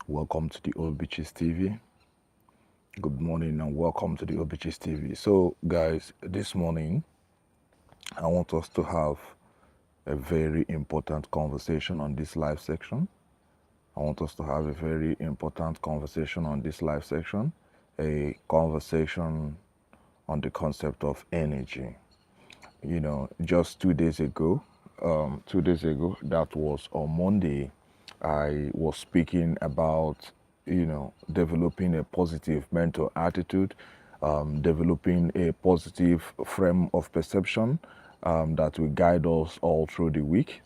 Welcome to the OBICHI'STV. Good morning and welcome to the OBICHI'STV. So, guys, this morning I want us to have a very important conversation on this live section. I want us to have a very important conversation on this live section, a conversation on the concept of energy. Just 2 days ago, that was on Monday, I was speaking about, developing a positive mental attitude, developing a positive frame of perception that will guide us all through the week.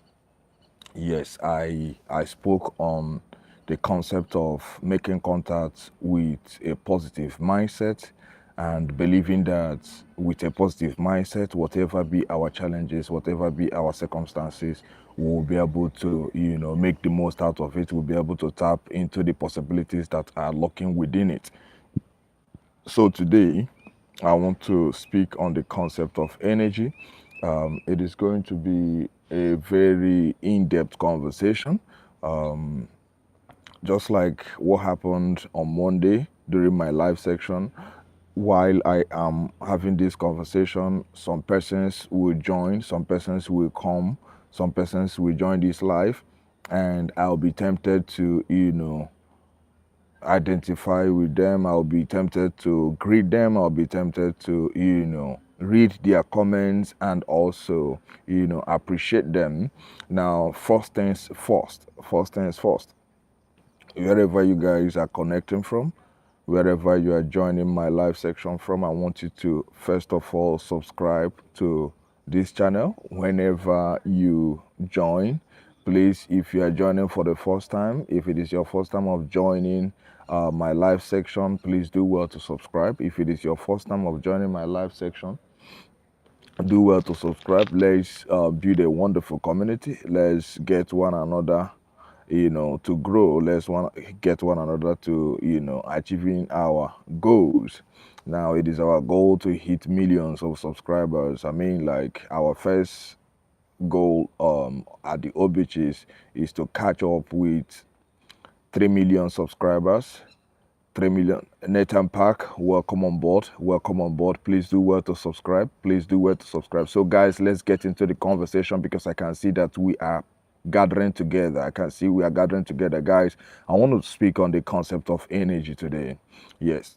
Yes, I spoke on the concept of making contact with a positive mindset and believing that with a positive mindset, whatever be our challenges, whatever be our circumstances, we'll be able to, make the most out of it. We'll be able to tap into the possibilities that are lurking within it. So today, I want to speak on the concept of energy. It is going to be a very in-depth conversation, just like what happened on Monday during my live section. While I am having this conversation, some persons will join, some persons will come, some persons will join this live, and I'll be tempted to, identify with them. I'll be tempted to greet them. I'll be tempted to, read their comments and also, appreciate them. Now, first things first, wherever you guys are connecting from, wherever you are joining my live section from, I want you to first of all subscribe to this channel. Whenever you join, please, if you are joining for the first time, if it is your first time of joining my live section, please do well to subscribe. If it is your first time of joining my live section, do well to subscribe. Let's build a wonderful community. Let's get one another, to grow. Get one another to, achieving our goals. Now, it is our goal to hit millions of subscribers. I mean, like, our first goal at the OBICHIS is to catch up with 3 million subscribers. 3 million. Nathan Park, welcome on board. Welcome on board. Please do well to subscribe. Please do well to subscribe. So, guys, let's get into the conversation because I can see that we are gathering together. I can see we are gathering together. Guys, I want to speak on the concept of energy today. Yes.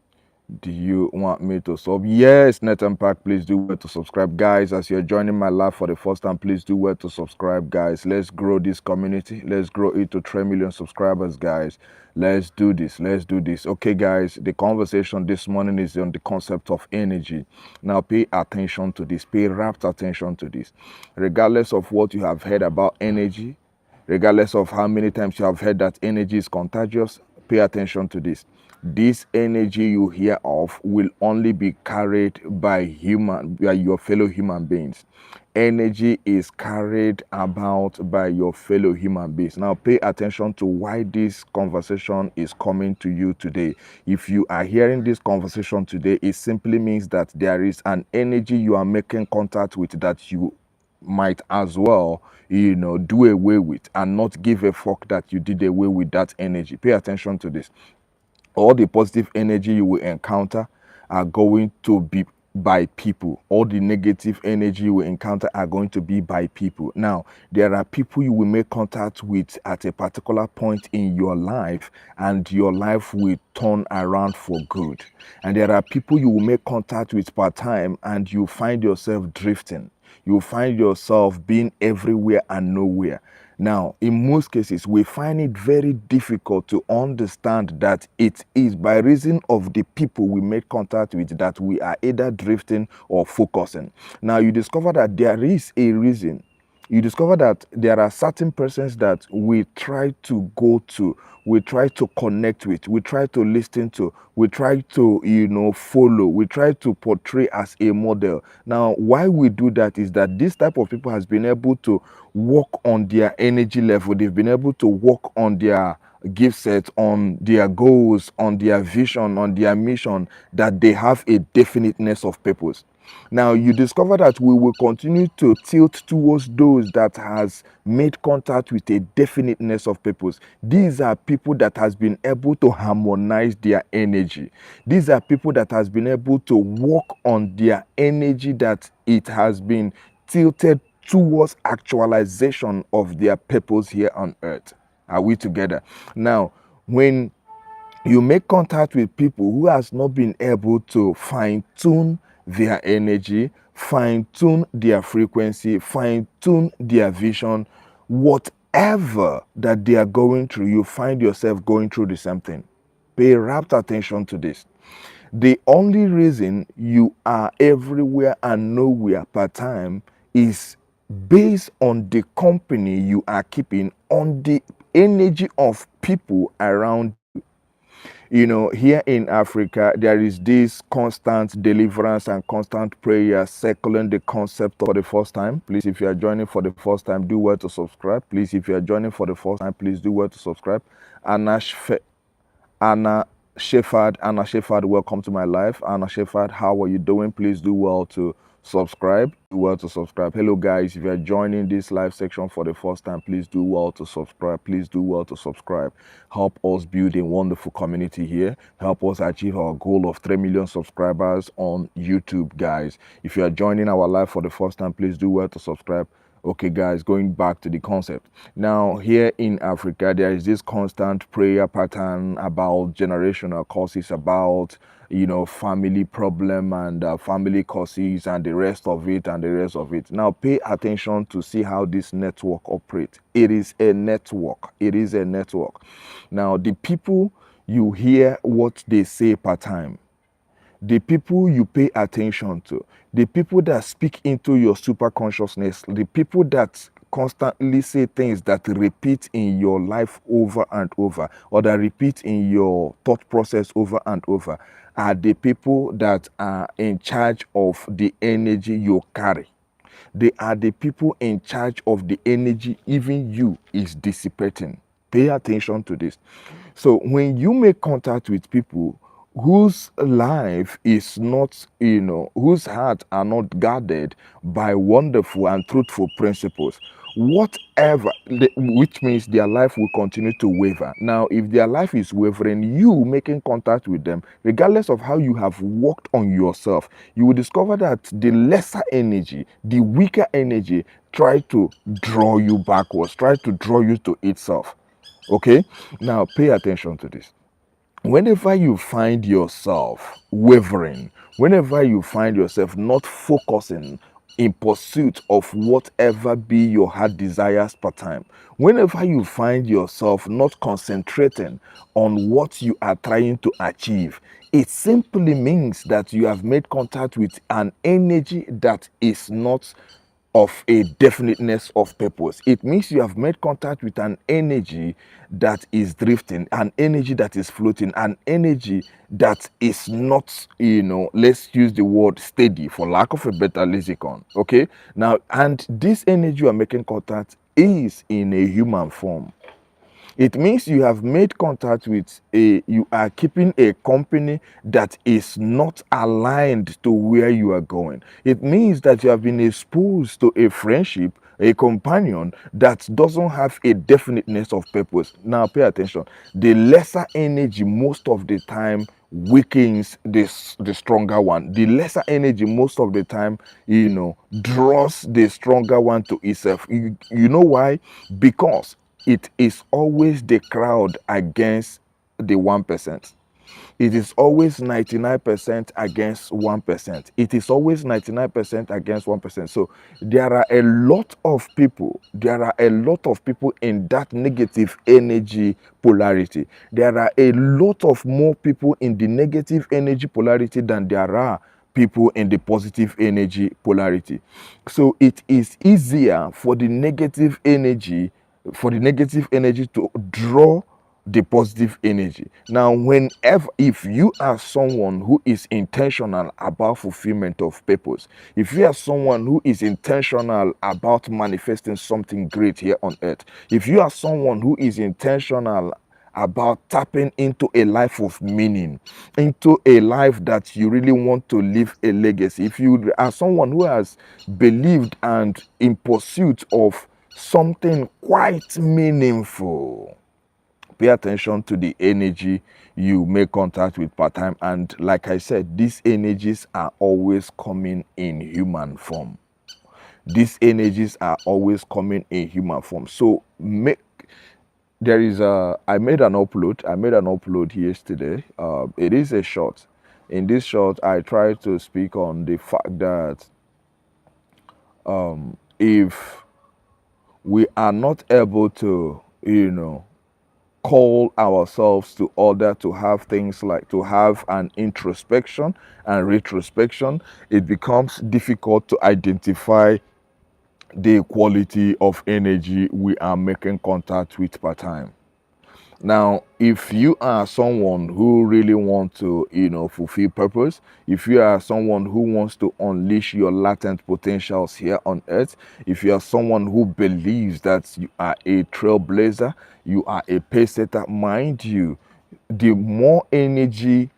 Do you want me to solve? Yes, Nathan Park, please do well to subscribe. Guys, as you're joining my live for the first time, please do well to subscribe, guys. Let's grow this community. Let's grow it to 3 million subscribers, guys. Let's do this. Let's do this. Okay, guys, the conversation this morning is on the concept of energy. Now, pay attention to this. Pay rapt attention to this. Regardless of what you have heard about energy, regardless of how many times you have heard that energy is contagious, pay attention to this. This energy you hear of will only be carried by your fellow human beings. Energy is carried about by your fellow human beings. Now pay attention to why this conversation is coming to you today. If you are hearing this conversation today, it simply means that there is an energy you are making contact with that you might as well, do away with and not give a fuck that you did away with that energy. Pay attention to this. All the positive energy you will encounter are going to be by people. All the negative energy you will encounter are going to be by people. Now, there are people you will make contact with at a particular point in your life, and your life will turn around for good. And there are people you will make contact with part time, and you find yourself drifting. You find yourself being everywhere and nowhere. Now, in most cases, we find it very difficult to understand that it is by reason of the people we make contact with that we are either drifting or focusing. Now, you discover that there is a reason. You discover that there are certain persons that we try to go to, we try to connect with, we try to listen to, we try to, follow, we try to portray as a model. Now, why we do that is that this type of people has been able to work on their energy level. They've been able to work on their gift set, on their goals, on their vision, on their mission, that they have a definiteness of purpose. Now you discover that we will continue to tilt towards those that has made contact with a definiteness of purpose. These are people that has been able to harmonize their energy. These are people that has been able to work on their energy, that it has been tilted towards actualization of their purpose here on earth. Are we together? Now, when you make contact with people who has not been able to fine-tune their energy, fine-tune their frequency, fine-tune their vision, whatever that they are going through, you find yourself going through the same thing. Pay rapt attention to this. The only reason you are everywhere and nowhere part-time is based on the company you are keeping, on the energy of people around. You know, here in Africa, there is this constant deliverance and constant prayer circling the concept for the first time. Please, if you are joining for the first time, do well to subscribe. Please, if you are joining for the first time, please do well to subscribe. Anna Shepherd, welcome to my life. Anna Shepherd, how are you doing? Please do well to subscribe. Do well to subscribe. Hello, guys. If you are joining this live section for the first time, please do well to subscribe. Please do well to subscribe. Help us build a wonderful community here. Help us achieve our goal of 3 million subscribers on YouTube, guys. If you are joining our live for the first time, please do well to subscribe. Okay, guys, going back to the concept. Now, here in Africa, there is this constant prayer pattern about generational causes, about, you know, family problem and family causes and the rest of it and the rest of it. Now, pay attention to see how this network operates. It is a network. It is a network. Now, the people, you hear what they say per time. The people you pay attention to, the people that speak into your super consciousness, the people that constantly say things that repeat in your life over and over, or that repeat in your thought process over and over, are the people that are in charge of the energy you carry. They are the people in charge of the energy even you is dissipating. Pay attention to this. So when you make contact with people whose life is not, you know, whose hearts are not guarded by wonderful and truthful principles, whatever, which means their life will continue to waver. Now, if their life is wavering, you making contact with them, regardless of how you have worked on yourself, you will discover that the lesser energy, the weaker energy, try to draw you backwards, try to draw you to itself. Okay? Now, pay attention to this. Whenever you find yourself wavering, whenever you find yourself not focusing in pursuit of whatever be your heart desires per time, whenever you find yourself not concentrating on what you are trying to achieve, it simply means that you have made contact with an energy that is not of a definiteness of purpose. It means you have made contact with an energy that is drifting, an energy that is floating, an energy that is not, you know, let's use the word steady for lack of a better lexicon. Okay, now, and this energy you are making contact is in a human form. It means you have made contact with you are keeping a company that is not aligned to where you are going. It means that you have been exposed to a friendship, a companion that doesn't have a definiteness of purpose. Now, pay attention. The lesser energy most of the time weakens the stronger one. The lesser energy most of the time, you know, draws the stronger one to itself. You know why? Because it is always the crowd against the 1%. It is always 99% against 1%. It is always 99% against 1%. So there are a lot of people, in that negative energy polarity. There are a lot of more people in the negative energy polarity than there are people in the positive energy polarity. So it is easier for the negative energy to draw the positive energy. Now, whenever, if you are someone who is intentional about fulfillment of purpose, if you are someone who is intentional about manifesting something great here on earth, if you are someone who is intentional about tapping into a life of meaning, into a life that you really want to leave a legacy. If you are someone who has believed and in pursuit of something quite meaningful, pay attention to the energy you make contact with part time. And like I said, these energies are always coming in human form. These energies are always coming in human form. So make there is a I made an upload yesterday. It is a short. In this short, I try to speak on the fact that if we are not able to, call ourselves to order to have things like to have an introspection and retrospection, it becomes difficult to identify the quality of energy we are making contact with per time. Now, if you are someone who really wants to, fulfill purpose, if you are someone who wants to unleash your latent potentials here on earth, if you are someone who believes that you are a trailblazer, you are a pace setter, mind you, the more energy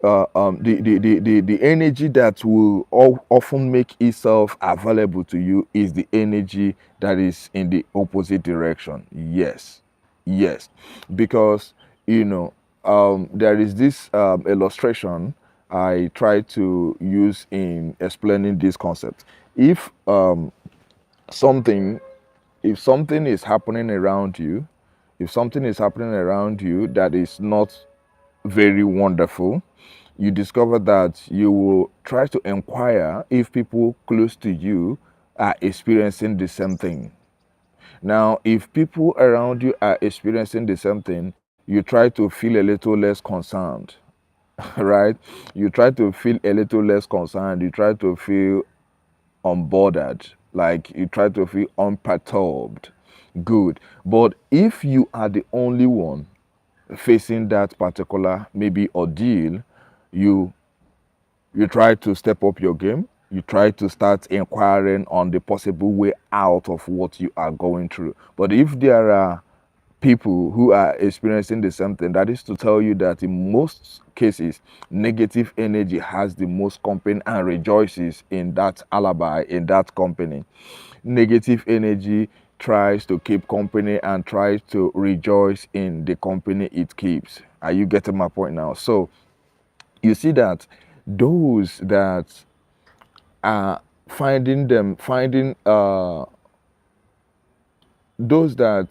the energy that will often make itself available to you is the energy that is in the opposite direction. Yes, because there is this illustration I try to use in explaining this concept. If something if something is happening around you, if something is happening around you that is not very wonderful, you discover that you will try to inquire if people close to you are experiencing the same thing. Now, if people around you are experiencing the same thing, you try to feel a little less concerned, right? You try to feel a little less concerned. You try to feel unbothered, like you try to feel unperturbed. Good. But if you are the only one facing that particular maybe ordeal, you you try to step up your game. You try to start inquiring on the possible way out of what you are going through. But if there are people who are experiencing the same thing, that is to tell you that in most cases, negative energy has the most company and rejoices in that alibi, in that company. Negative energy tries to keep company and tries to rejoice in the company it keeps. Are you getting my point now? So you see that those that are finding those that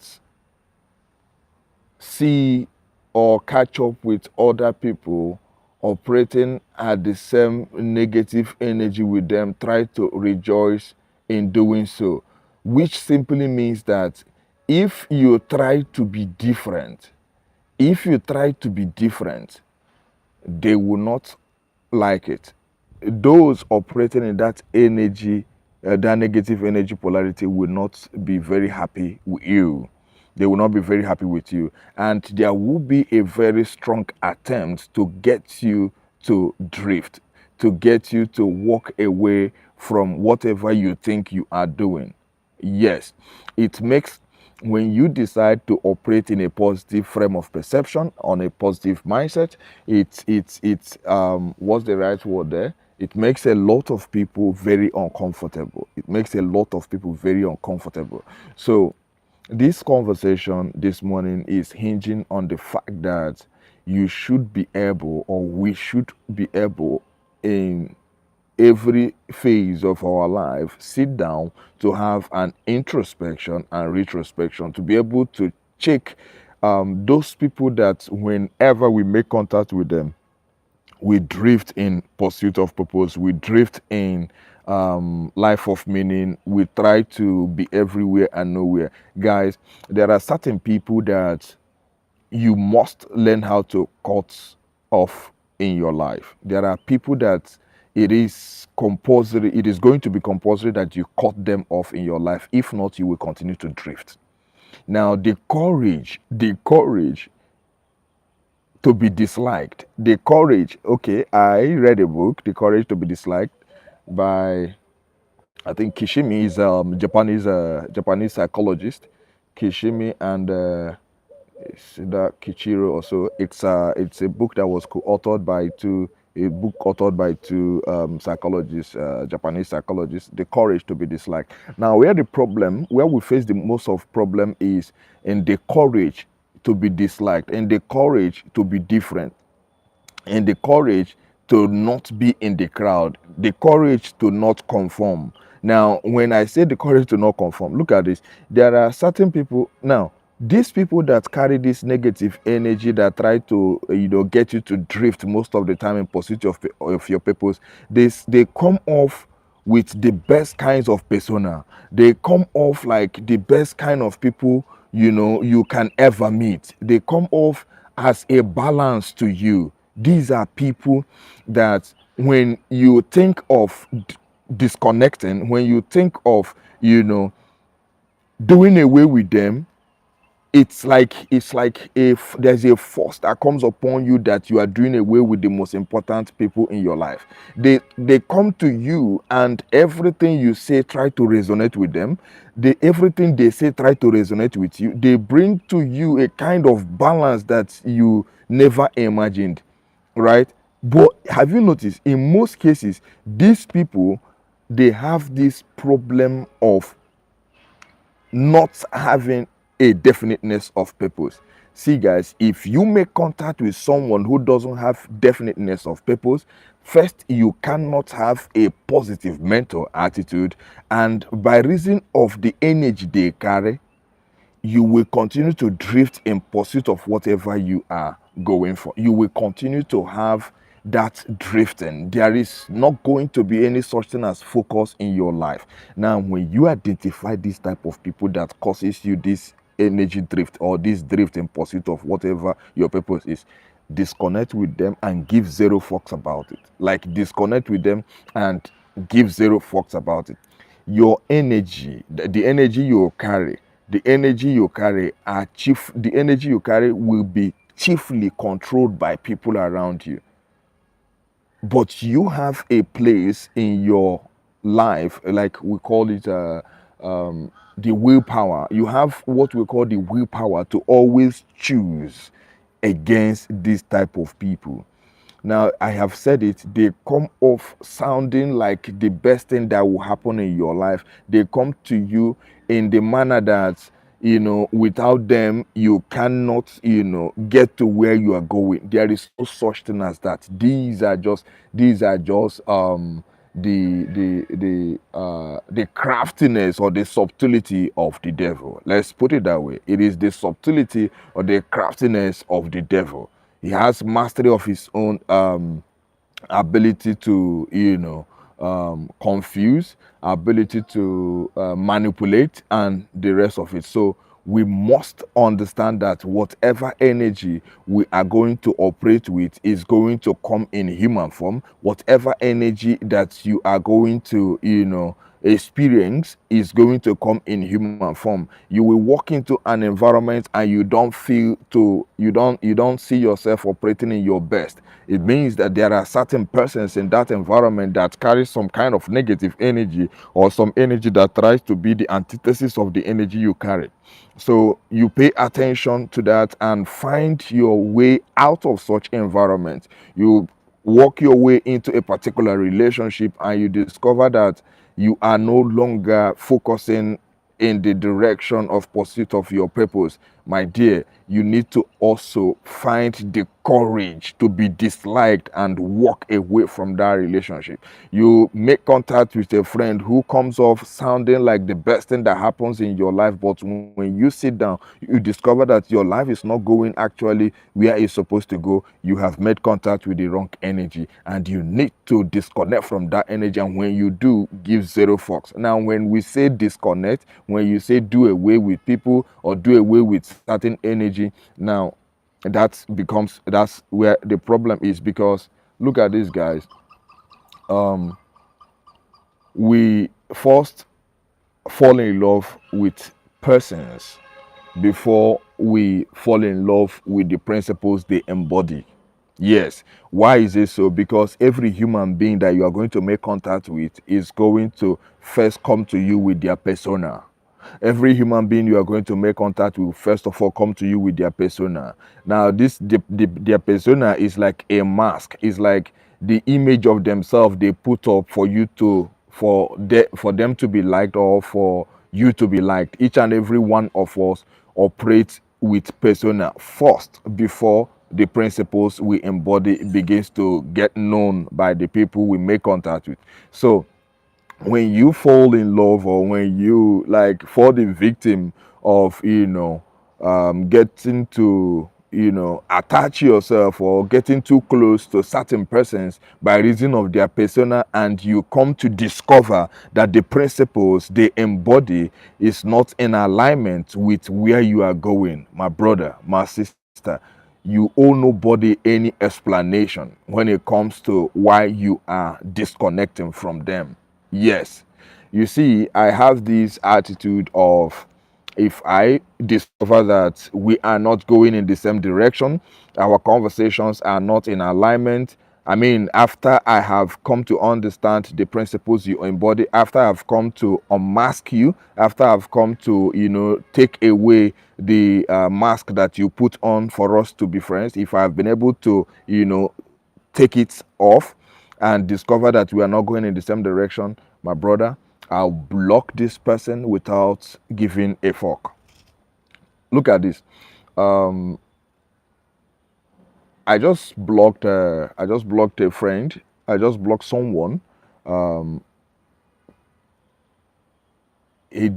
see or catch up with other people operating at the same negative energy with them, try to rejoice in doing so, which simply means that if you try to be different, if you try to be different, they will not like it. Those operating in that energy, that negative energy polarity, will not be very happy with you. They will not be very happy with you. And there will be a very strong attempt to get you to drift, to get you to walk away from whatever you think you are doing. Yes, it makes when you decide to operate in a positive frame of perception, on a positive mindset, it's what's the right word there? It makes a lot of people very uncomfortable. It makes a lot of people very uncomfortable. So this conversation this morning is hinging on the fact that you should be able, or we should be able, in every phase of our life, sit down to have an introspection and retrospection, to be able to check those people that whenever we make contact with them, we drift in pursuit of purpose, we drift in life of meaning, we try to be everywhere and nowhere. Guys, there are certain people that you must learn how to cut off in your life. There are people that it is compulsory, it is going to be compulsory that you cut them off in your life. If not, you will continue to drift. Now, the courage to be disliked, the courage, okay, I read a book, The Courage to be Disliked, by, I think Kishimi is Japanese psychologist. Kishimi and It's that Kichiro also. It's a book that was co-authored by two psychologists, Japanese psychologists. The courage to be disliked. Now, where we face the most of problem is in the courage to be disliked, and the courage to be different, and the courage to not be in the crowd, the courage to not conform. Now, when I say the courage to not conform, look at this. There are certain people now. These people that carry this negative energy that try to, get you to drift most of the time in pursuit of your purpose, they come off with the best kinds of persona. They come off like the best kind of people you can ever meet. They come off as a balance to you. These are people that when you think of disconnecting, when you think of doing away with them, it's like if there's a force that comes upon you that you are doing away with the most important people in your life. They come to you, and everything you say try to resonate with them. Everything they say try to resonate with you. They bring to you a kind of balance that you never imagined, right? But have you noticed, in most cases, these people, they have this problem of not having a definiteness of purpose. See, guys, if you make contact with someone who doesn't have definiteness of purpose, first, you cannot have a positive mental attitude, and by reason of the energy they carry, you will continue to drift in pursuit of whatever you are going for. You will continue to have that drifting. There is not going to be any such thing as focus in your life. Now, when you identify this type of people that causes you this energy drift or this drift in pursuit of whatever your purpose is, disconnect with them and give zero fucks about it. Like, disconnect with them and give zero fucks about it. Your energy, the energy you carry, the energy you carry will be chiefly controlled by people around you. But you have a place in your life, like we call it the willpower. You have what we call the willpower to always choose against this type of people. Now, I have said it, they come off sounding like the best thing that will happen in your life. They come to you in the manner that, without them, you cannot, get to where you are going. There is no such thing as that. These are just the craftiness or the subtlety of the devil. Let's put it that way. It is the subtlety or the craftiness of the devil. He has mastery of his own ability to confuse, ability to manipulate, and the rest of it. So we must understand that whatever energy we are going to operate with is going to come in human form. Whatever energy that you are going to experience is going to come in human form. You will walk into an environment and you don't see yourself operating in your best. It means that there are certain persons in that environment that carry some kind of negative energy, or some energy that tries to be the antithesis of the energy you carry. So you pay attention to that and find your way out of such environment. You walk your way into a particular relationship and you discover that you are no longer focusing in the direction of pursuit of your purpose. My dear, you need to also find the courage to be disliked and walk away from that relationship. You make contact with a friend who comes off sounding like the best thing that happens in your life, but when you sit down, you discover that your life is not going actually where it's supposed to go. You have made contact with the wrong energy, and you need to disconnect from that energy. And when you do, give zero fucks. Now, when we say disconnect, when you say do away with people or do away with certain energy, now that's where the problem is. Because look at this, guys. We first fall in love with persons before we fall in love with the principles they embody. Yes. Why is it so? Because every human being that you are going to make contact with is going to first come to you with their persona. every human being you are going to make contact will first of all come to you with their persona. Now their persona is like a mask. It's like the image of themselves they put up for you to for them to be liked, or for you to be liked. Each and every one of us operates with persona first before the principles we embody begins to get known by the people we make contact with. So when you fall in love, or when you like fall the victim of getting to attach yourself or getting too close to certain persons by reason of their persona, and you come to discover that the principles they embody is not in alignment with where you are going, my brother, my sister, you owe nobody any explanation when it comes to why you are disconnecting from them. Yes. You see, I have this attitude of, if I discover that we are not going in the same direction, our conversations are not in alignment. I mean, after I have come to understand the principles you embody, after I've come to unmask you, after I've come to, take away the mask that you put on for us to be friends, if I've been able to, take it off and discover that we are not going in the same direction, my brother, I'll block this person without giving a fuck. Look at this. I just blocked a friend. I just blocked someone. It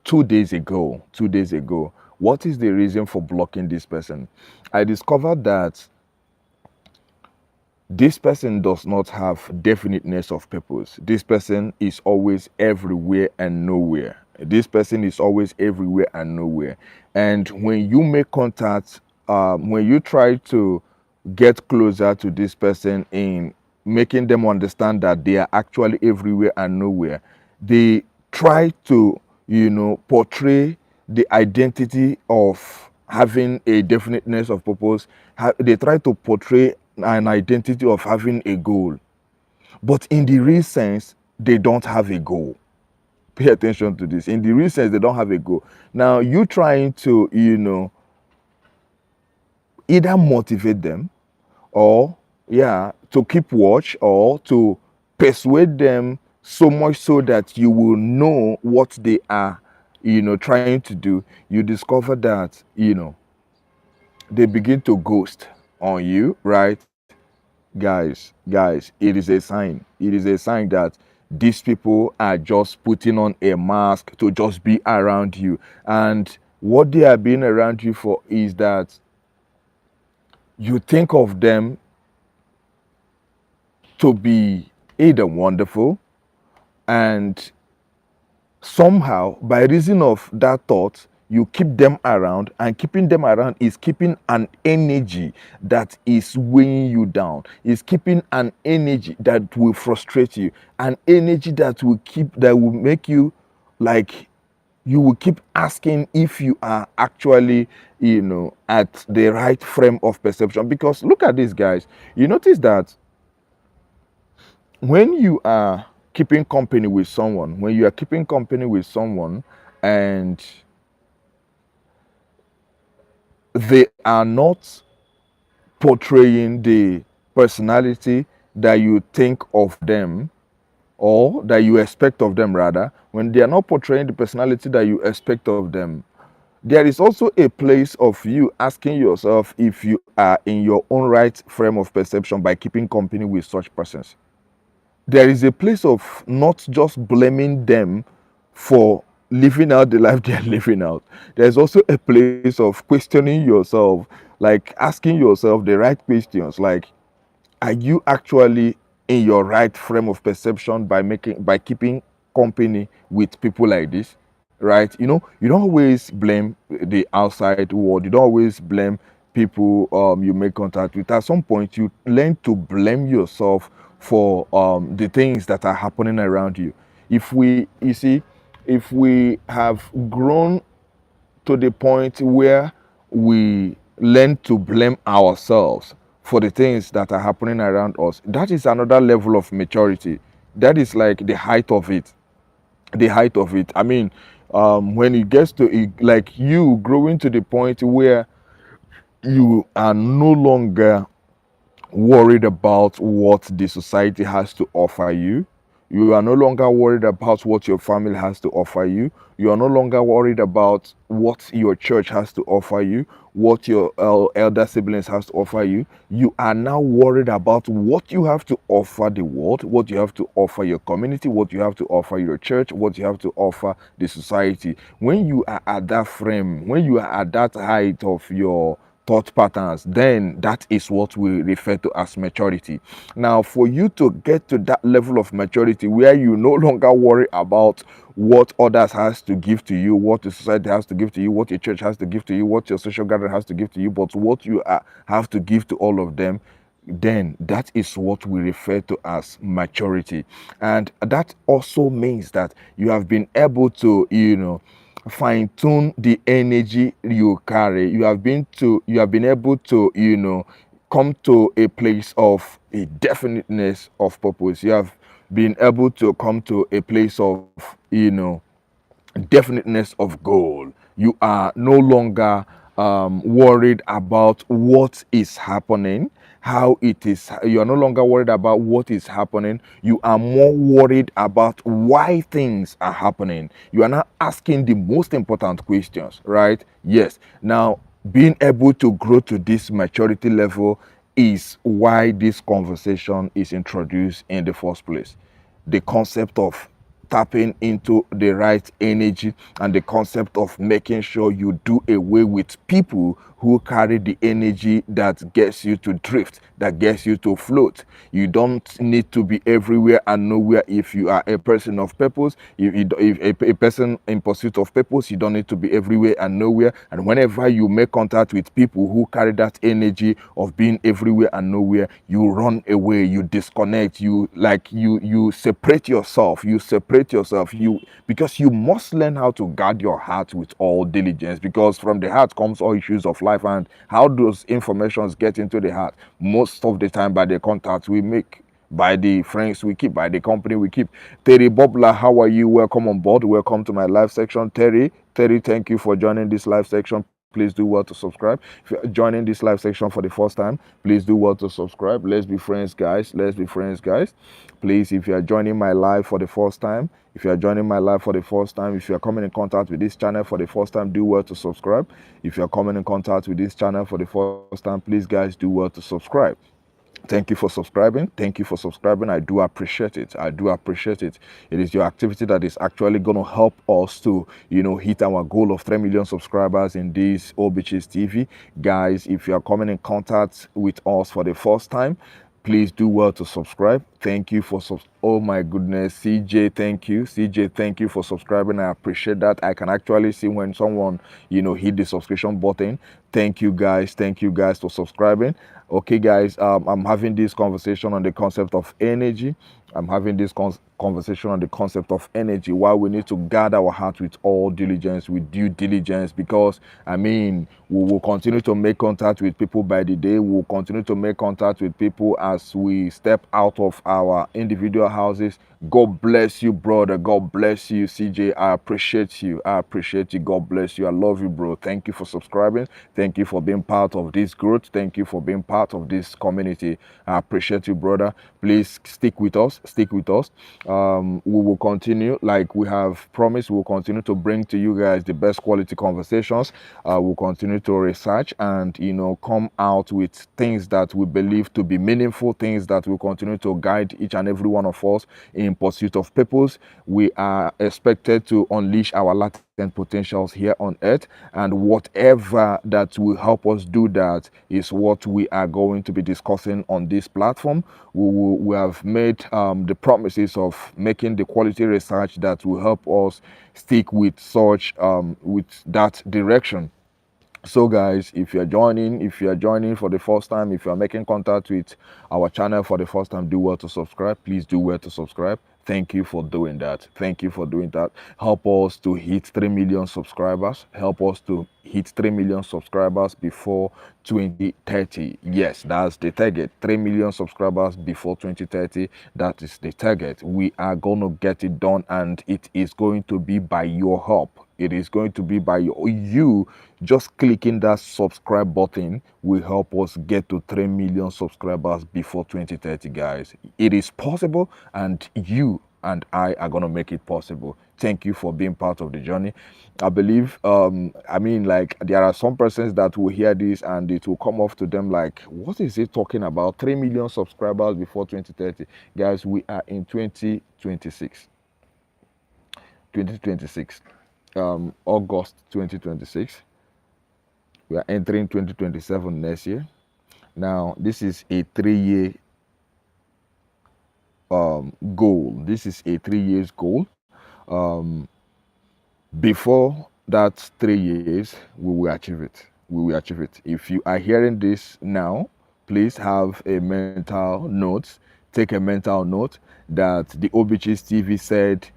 2 days ago. 2 days ago. What is the reason for blocking this person? I discovered that this person does not have definiteness of purpose. This person is always everywhere and nowhere. This person is always everywhere and nowhere. And when you make contact, when you try to get closer to this person in making them understand that they are actually everywhere and nowhere, they try to, portray the identity of having a definiteness of purpose. They try to portray an identity of having a goal, but in the real sense they don't have a goal. Pay attention to this. In the real sense, they don't have a goal. Now you trying to either motivate them, or to keep watch, or to persuade them so much so that you will know what they are trying to do. You discover that they begin to ghost on you, right? Guys, it is a sign. It is a sign that these people are just putting on a mask to just be around you. And what they are being around you for is that you think of them to be either wonderful, and somehow by reason of that thought you keep them around, and keeping them around is keeping an energy that is weighing you down, is keeping an energy that will frustrate you, an energy that will make you like you will keep asking if you are actually at the right frame of perception. Because look at this, guys, you notice that when you are keeping company with someone, and they are not portraying the personality that you think of them, or that you expect of them, rather, when they are not portraying the personality that you expect of them, there is also a place of you asking yourself if you are in your own right frame of perception by keeping company with such persons. There is a place of not just blaming them for living out the life they are living out. There's also a place of questioning yourself, like asking yourself the right questions, like, are you actually in your right frame of perception by keeping company with people like this? Right? You don't always blame the outside world. You don't always blame people you make contact with. At some point you learn to blame yourself for the things that are happening around you. If we have grown to the point where we learn to blame ourselves for the things that are happening around us, that is another level of maturity. That is like the height of it. the height of it. I mean, when it gets to it, like you growing to the point where you are no longer worried about what the society has to offer you. You are no longer worried about what your family has to offer you. You are no longer worried about what your church has to offer you, what your elder siblings has to offer you. You are now worried about what you have to offer the world, what you have to offer your community, what you have to offer your church, what you have to offer the society. When you are at that frame, when you are at that height of your thought patterns, then that is what we refer to as maturity. Now, for you to get to that level of maturity where you no longer worry about what others has to give to you, what the society has to give to you, what your church has to give to you, what your social gathering has to give to you, but what you have to give to all of them, then that is what we refer to as maturity. And that also means that you have been able to, fine tune the energy you carry. You have been able to, come to a place of a definiteness of purpose. You have been able to come to a place of, definiteness of goal. You are no longer worried about what is happening, how it is. You are no longer worried about what is happening. You are more worried about why things are happening. You are not asking the most important questions, right? Yes. Now, being able to grow to this maturity level is why this conversation is introduced in the first place. The concept of tapping into the right energy and the concept of making sure you do away with people who carry the energy that gets you to drift, that gets you to float. You don't need to be everywhere and nowhere. If you are a person of purpose, if a person in pursuit of purpose, you don't need to be everywhere and nowhere. And whenever you make contact with people who carry that energy of being everywhere and nowhere, you run away, you disconnect, you separate yourself, because you must learn how to guard your heart with all diligence, because from the heart comes all issues of life. And how those informations get into the heart? Most of the time by the contacts we make, by the friends we keep, by the company we keep. Terry Bobla, how are you? Welcome on board. Welcome to my live section. Terry, thank you for joining this live section. Please do well to subscribe. If you're joining this live section for the first time, please do well to subscribe. Let's be friends, guys. Let's be friends, guys. Please, if you are joining my live for the first time, if you are coming in contact with this channel for the first time, do well to subscribe. If you are coming in contact with this channel for the first time, please, guys, do well to subscribe. Thank you for subscribing. Thank you for subscribing. I do appreciate it. I do appreciate it. It is your activity that is actually going to help us to, hit our goal of 3 million subscribers in this OBICHIS'TV. Guys, if you are coming in contact with us for the first time, please do well to subscribe. Thank you for oh my goodness, CJ, thank you. CJ, thank you for subscribing. I appreciate that. I can actually see when someone, hit the subscription button. Thank you guys for subscribing. Okay, guys, I'm having this conversation on the concept of energy. I'm having this conversation on the concept of energy, why we need to guard our heart with all diligence, with due diligence, because, we will continue to make contact with people by the day. We'll continue to make contact with people as we step out of our individual houses. God bless you, brother. God bless you, CJ. I appreciate you. God bless you. I love you, bro. Thank you for subscribing. Thank you for being part of this growth. Thank you for being part of this community. I appreciate you, brother. Please stick with us. We will continue, like we have promised. We'll continue to bring to you guys the best quality conversations. We'll continue to research and come out with things that we believe to be meaningful, things that will continue to guide each and every one of us in pursuit of purpose. We are expected to unleash our latent potentials here on earth, and whatever that will help us do that is what we are going to be discussing on this platform. We have made the promises of making the quality research that will help us stick with that direction. So guys, if you're joining for the first time, if you're making contact with our channel for the first time, do well to subscribe. Please do well to subscribe. Thank you for doing that. Thank you for doing that. Help us to hit 3 million subscribers. Help us to hit 3 million subscribers before 2030. Yes, that's the target. 3 million subscribers before 2030. That is the target. We are going to get it done, and it is going to be by your help. It is going to be by you just clicking that subscribe button will help us get to 3 million subscribers before 2030, guys. It is possible, and you and I are going to make it possible. Thank you for being part of the journey. I believe, I mean, like, there are some persons that will hear this and it will come off to them like, what is it talking about? 3 million subscribers before 2030. Guys, we are in 2026. 2026. August 2026. We are entering 2027 next year. Now, this is a 3-year goal. This is a 3 years goal. Before that 3 years, we will achieve it. We will achieve it. If you are hearing this now, please have a mental note. Take a mental note that the OBICHI'STV said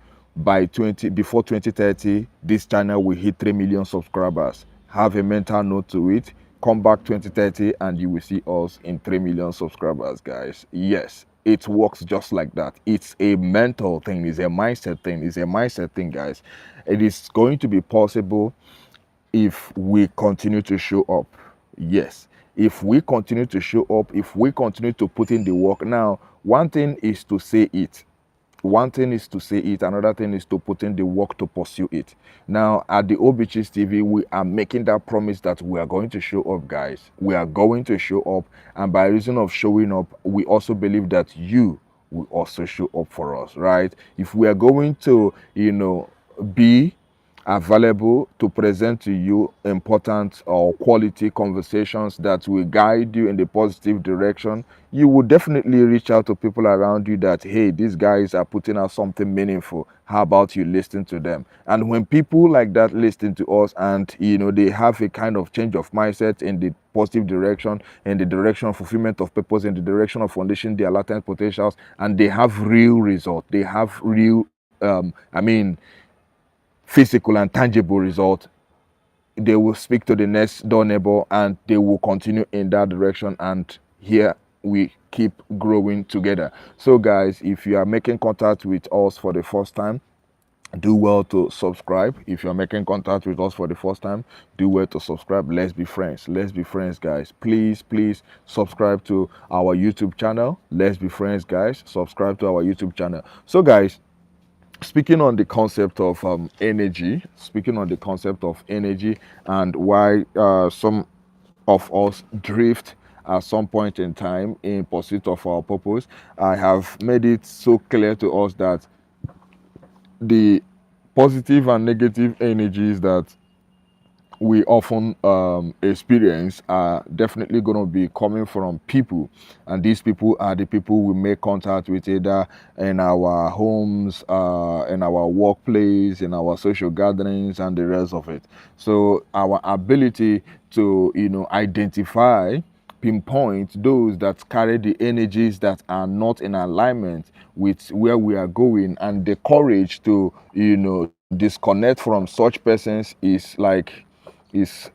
before 2030, this channel will hit 3 million subscribers. Have a mental note to it. Come back 2030 and you will see us in 3 million subscribers, guys. Yes, it works just like that. It's a mental thing. It's a mindset thing. It's a mindset thing, guys. It is going to be possible if we continue to show up. Yes, if we continue to show up, if we continue to put in the work. Now, one thing is to say it. One thing is to say it, another thing is to put in the work to pursue it. Now, at the OBICHI'sTV, we are making that promise that we are going to show up, guys. We are going to show up, and by reason of showing up, we also believe that you will also show up for us, right? If we are going to, be available to present to you important or quality conversations that will guide you in the positive direction, you will definitely reach out to people around you that, hey, these guys are putting out something meaningful. How about you listen to them? And when people like that listen to us and, they have a kind of change of mindset in the positive direction, in the direction of fulfillment of purpose, in the direction of unleashing their latent potentials, and they have real result, they have real, physical and tangible result, they will speak to the next door neighbor and they will continue in that direction, and here we keep growing together. So guys, if you are making contact with us for the first time, do well to subscribe. If you're making contact with us for the first time, do well to subscribe. Let's be friends. Let's be friends, guys. Please subscribe to our YouTube channel. Let's be friends, guys. Subscribe to our YouTube channel. So guys, speaking on the concept of energy and why some of us drift at some point in time in pursuit of our purpose, I have made it so clear to us that the positive and negative energies that we often experience are definitely going to be coming from people, and these people are the people we make contact with either in our homes, in our workplace, in our social gatherings, and the rest of it. So our ability to identify, pinpoint those that carry the energies that are not in alignment with where we are going, and the courage to disconnect from such persons is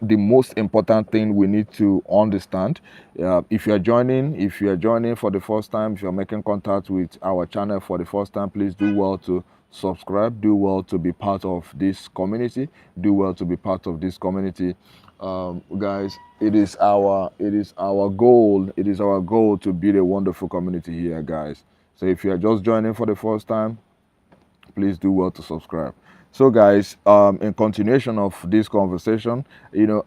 the most important thing we need to understand. If you are joining for the first time, if you're making contact with our channel for the first time, please do well to subscribe, do well to be part of this community, guys. It is our goal to build a wonderful community here, guys. So if you are just joining for the first time, please do well to subscribe. So guys, in continuation of this conversation,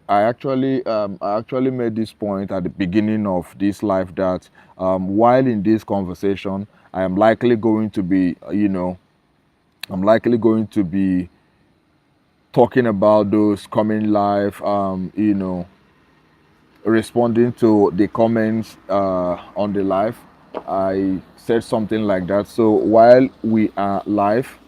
I actually made this point at the beginning of this live that while in this conversation, I am likely going to be talking about those coming live, responding to the comments on the live. I said something like that. So while we are live,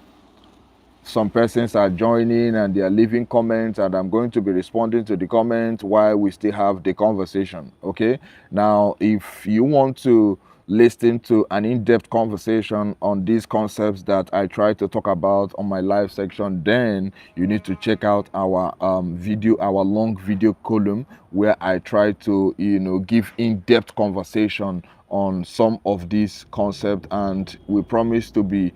some persons are joining and they are leaving comments, and I'm going to be responding to the comments while we still have the conversation. Okay, now if you want to listen to an in-depth conversation on these concepts that I try to talk about on my live section, then you need to check out our our long video column, where I try to, give in-depth conversation on some of these concepts, and we promise to be,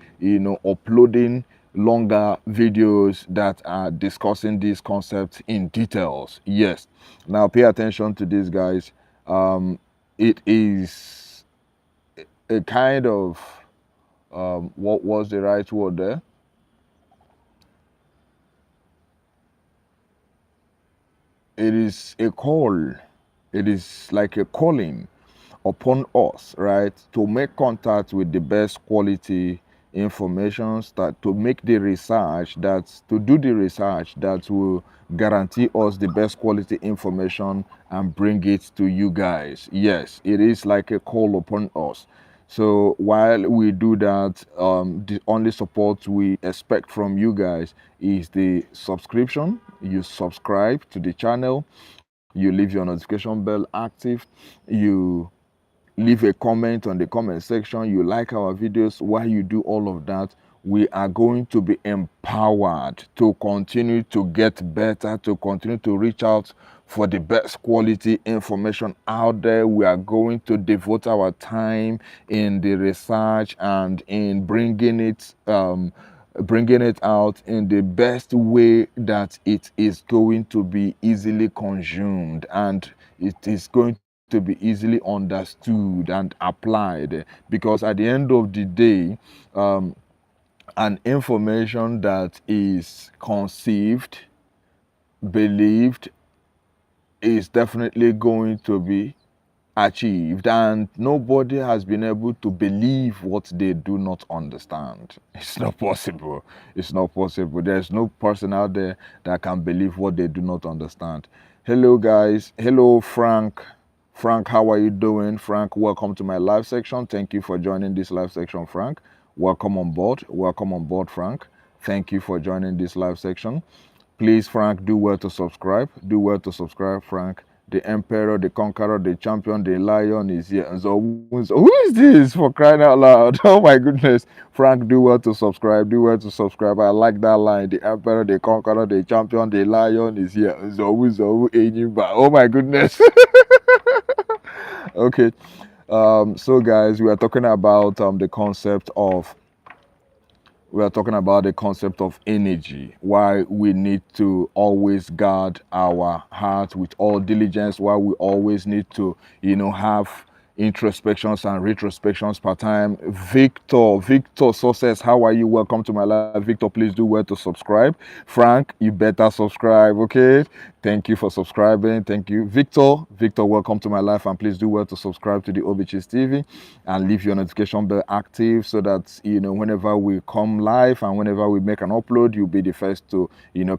uploading longer videos that are discussing these concepts in details. Yes. Now pay attention to this, guys. It is a kind of what was the right word there? It is a call. It is like a calling upon us, right, to make contact with the best quality information, start to make the research to do the research that will guarantee us the best quality information and bring it to you guys. Yes, it is like a call upon us. So while we do that, the only support we expect from you guys is the subscription. You subscribe to the channel, you leave your notification bell active, you leave a comment on the comment section, you like our videos. While you do all of that, we are going to be empowered to continue to get better, to continue to reach out for the best quality information out there. We are going to devote our time in the research and in bringing it out in the best way that it is going to be easily consumed, and it is going to be easily understood and applied. Because at the end of the day, an information that is conceived, believed, is definitely going to be achieved, and nobody has been able to believe what they do not understand. It's not possible. It's not possible. There's no person out there that can believe what they do not understand. Hello guys. Hello Frank. Frank, how are you doing? Frank, welcome to my live section. Thank you for joining this live section, Frank. Welcome on board. Welcome on board, Frank. Thank you for joining this live section. Please, Frank, do well to subscribe. Do well to subscribe, Frank. The Emperor, the Conqueror, the Champion, the Lion is here. And so, who is this, for crying out loud? Oh my goodness. Frank, do well to subscribe. Do well to subscribe. I like that line. The Emperor, the Conqueror, the Champion, the Lion is here. Oh my goodness. Okay. So guys, we are talking about the concept of energy, why we need to always guard our heart with all diligence, why we always need to, have introspections and retrospections per time. Victor Success, how are you? Welcome to my live. Victor, please do well to subscribe. Frank, you better subscribe, okay? Thank you for subscribing. Thank you. Victor, welcome to my live, and please do well to subscribe to the OBICHI'sTV and leave your notification bell active, so that, whenever we come live and whenever we make an upload, you'll be the first to,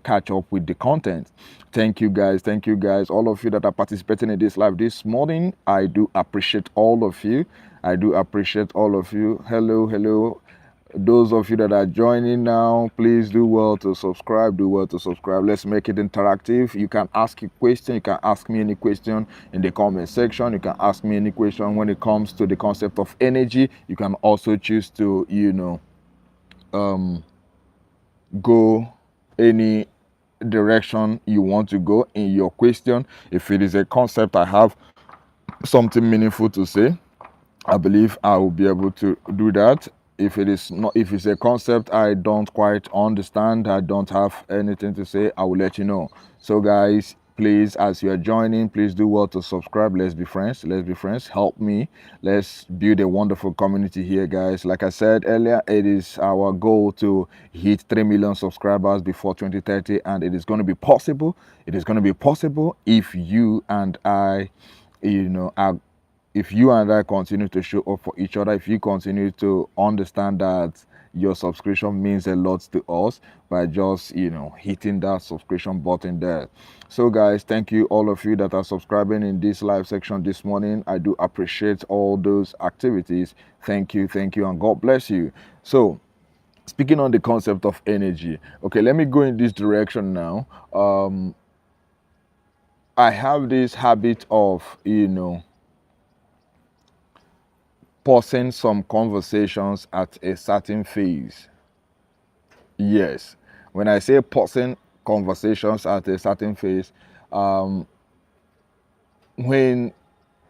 catch up with the content. Thank you guys. Thank you guys. All of you that are participating in this live this morning, I do appreciate all of you. I do appreciate all of you. Hello. Those of you that are joining now, please do well to subscribe. Do well to subscribe. Let's make it interactive. You can ask a question. You can ask me any question in the comment section. You can ask me any question when it comes to the concept of energy. You can also choose to, go any direction you want to go in your question. If it is a concept I have something meaningful to say, I believe I will be able to do that. If it's a concept I don't quite understand, I don't have anything to say, I will let you know. So guys, please, as you are joining, please do well to subscribe. Let's be friends. Help me. Let's build a wonderful community here, guys. Like I said earlier, it is our goal to hit 3 million subscribers before 2030, and it is going to be possible. It is going to be possible if you and I, if you and I continue to show up for each other, if you continue to understand that your subscription means a lot to us by just, hitting that subscription button there. So guys, thank you all of you that are subscribing in this live section this morning. I do appreciate all those activities. Thank you, and God bless you. So, speaking on the concept of energy, okay, let me go in this direction now. I have this habit of, pausing some conversations at a certain phase. Yes, when I say pausing conversations at a certain phase, when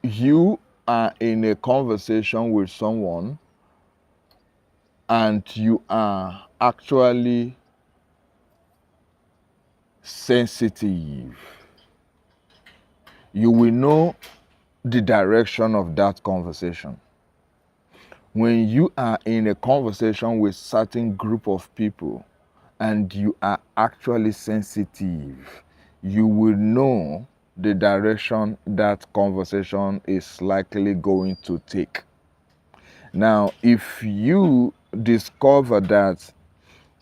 you are in a conversation with someone and you are actually sensitive, you will know the direction of that conversation. When you are in a conversation with certain group of people and you are actually sensitive, you will know the direction that conversation is likely going to take. Now, if you discover that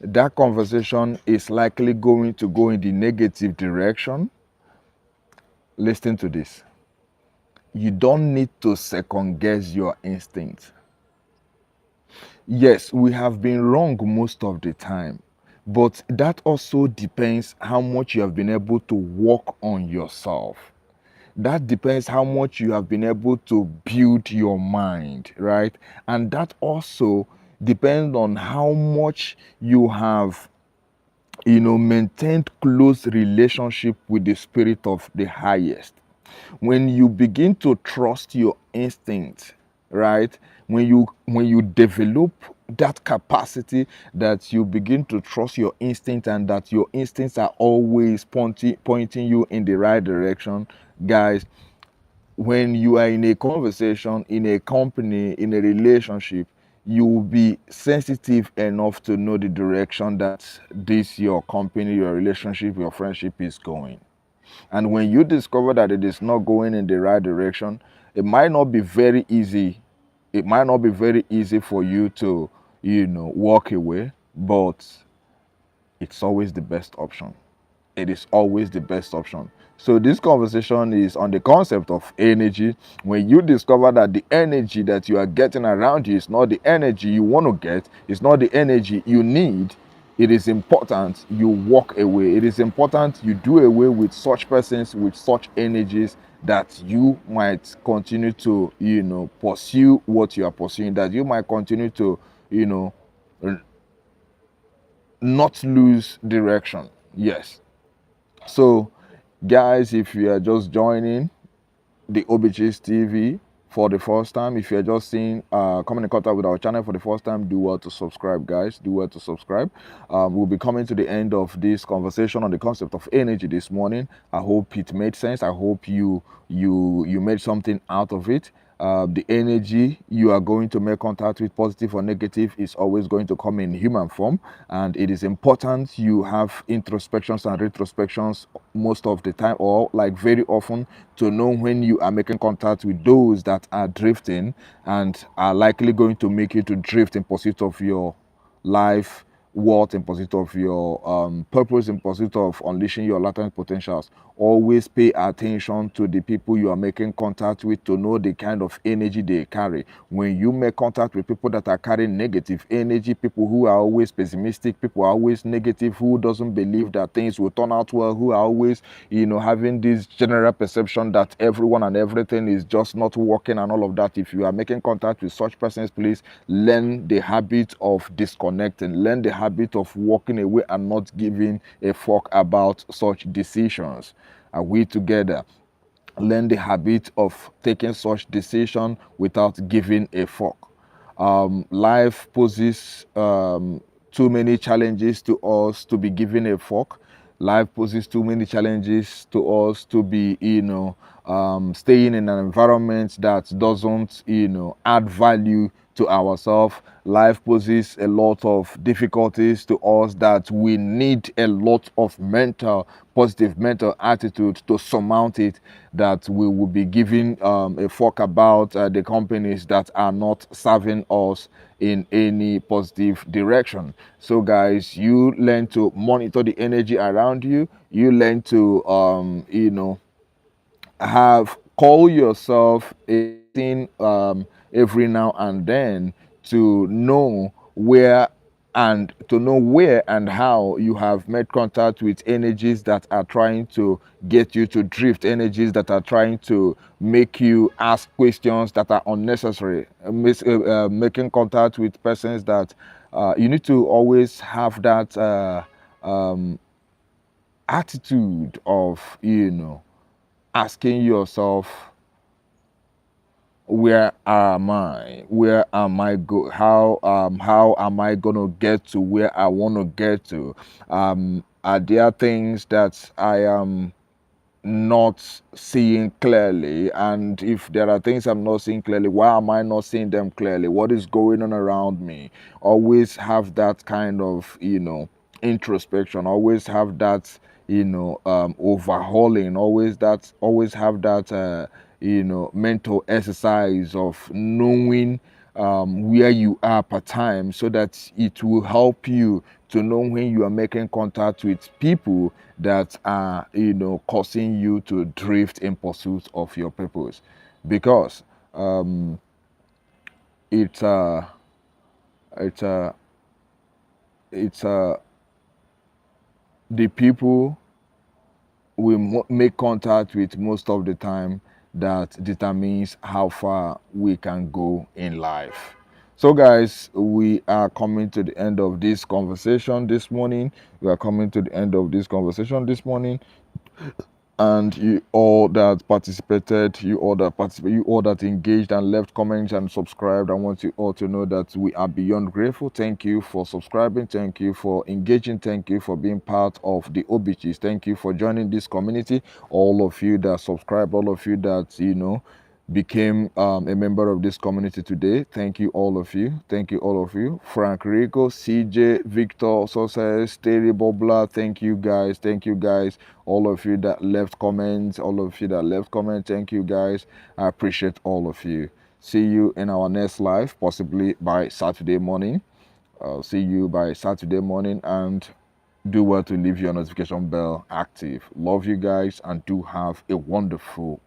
that conversation is likely going to go in the negative direction, listen to this. You don't need to second guess your instinct. Yes, we have been wrong most of the time, but that also depends how much you have been able to work on yourself. That depends how much you have been able to build your mind, right? And that also depends on how much you have, maintained close relationship with the spirit of the highest. When you begin to trust your instinct, right? When you develop that capacity that you begin to trust your instinct and that your instincts are always pointing you in the right direction, guys, when you are in a conversation, in a company, in a relationship, you will be sensitive enough to know the direction that this your company, your relationship, your friendship is going. And when you discover that it is not going in the right direction, it might not be very easy. It might not be very easy for you to, walk away, but it's always the best option. It is always the best option. So this conversation is on the concept of energy. When you discover that the energy that you are getting around you is not the energy you want to get, it's not the energy you need, it is important you walk away. It is important you do away with such persons, with such energies, that you might continue to, pursue what you are pursuing, that you might continue to, not lose direction. Yes. So, guys, if you are just joining the OBICHI'sTV for the first time, if you're just coming in contact with our channel for the first time, do well to subscribe, guys. Do well to subscribe. We'll be coming to the end of this conversation on the concept of energy this morning. I hope it made sense. I hope you made something out of it. The energy you are going to make contact with, positive or negative, is always going to come in human form, and it is important you have introspections and retrospections most of the time, or like very often, to know when you are making contact with those that are drifting and are likely going to make you to drift in pursuit of your life worth, in pursuit of your purpose, in pursuit of unleashing your latent potentials. Always pay attention to the people you are making contact with to know the kind of energy they carry. When you make contact with people that are carrying negative energy, people who are always pessimistic, people who are always negative, who doesn't believe that things will turn out well, who are always, having this general perception that everyone and everything is just not working and all of that. If you are making contact with such persons, please learn the habit of disconnecting, learn the habit of walking away and not giving a fuck about such decisions. Are we together? Learn the habit of taking such decision without giving a fuck. Life poses too many challenges to us to be giving a fuck. Life poses too many challenges to us to be, staying in an environment that doesn't, add value to ourselves. Life poses a lot of difficulties to us that we need a lot of positive mental attitude to surmount it, that we will be giving a fuck about the companies that are not serving us in any positive direction. So guys, you learn to monitor the energy around you. You learn to, call yourself a thing every now and then to know where and to know where and how you have made contact with energies that are trying to get you to drift, energies that are trying to make you ask questions that are unnecessary, making contact with persons that you need to always have that attitude of, asking yourself, where am I? Where am I go? How am I gonna get to where I want to get to? Are there things that I am not seeing clearly? And if there are things I'm not seeing clearly, why am I not seeing them clearly? What is going on around me? Always have that kind of, introspection. Always have that, overhauling. Always have that, mental exercise of knowing where you are per time, so that it will help you to know when you are making contact with people that are, causing you to drift in pursuit of your purpose. Because it's it's it's the people we make contact with most of the time that determines how far we can go in life. So guys, we are coming to the end of this conversation this morning. And you all that participated, you all that engaged and left comments and subscribed, I want you all to know that we are beyond grateful. Thank you for subscribing, thank you for engaging, thank you for being part of the OBICHIS, thank you for joining this community. All of you that subscribed, all of you that became a member of this community today, thank you all of you. Thank you all of you. Frank Rico, CJ, Victor, Success, Terry Bobla, thank you guys. All of you that left comments, thank you guys. I appreciate all of you. See you in our next live, possibly by Saturday morning. See you by Saturday morning, and do well to leave your notification bell active. Love you guys, and do have a wonderful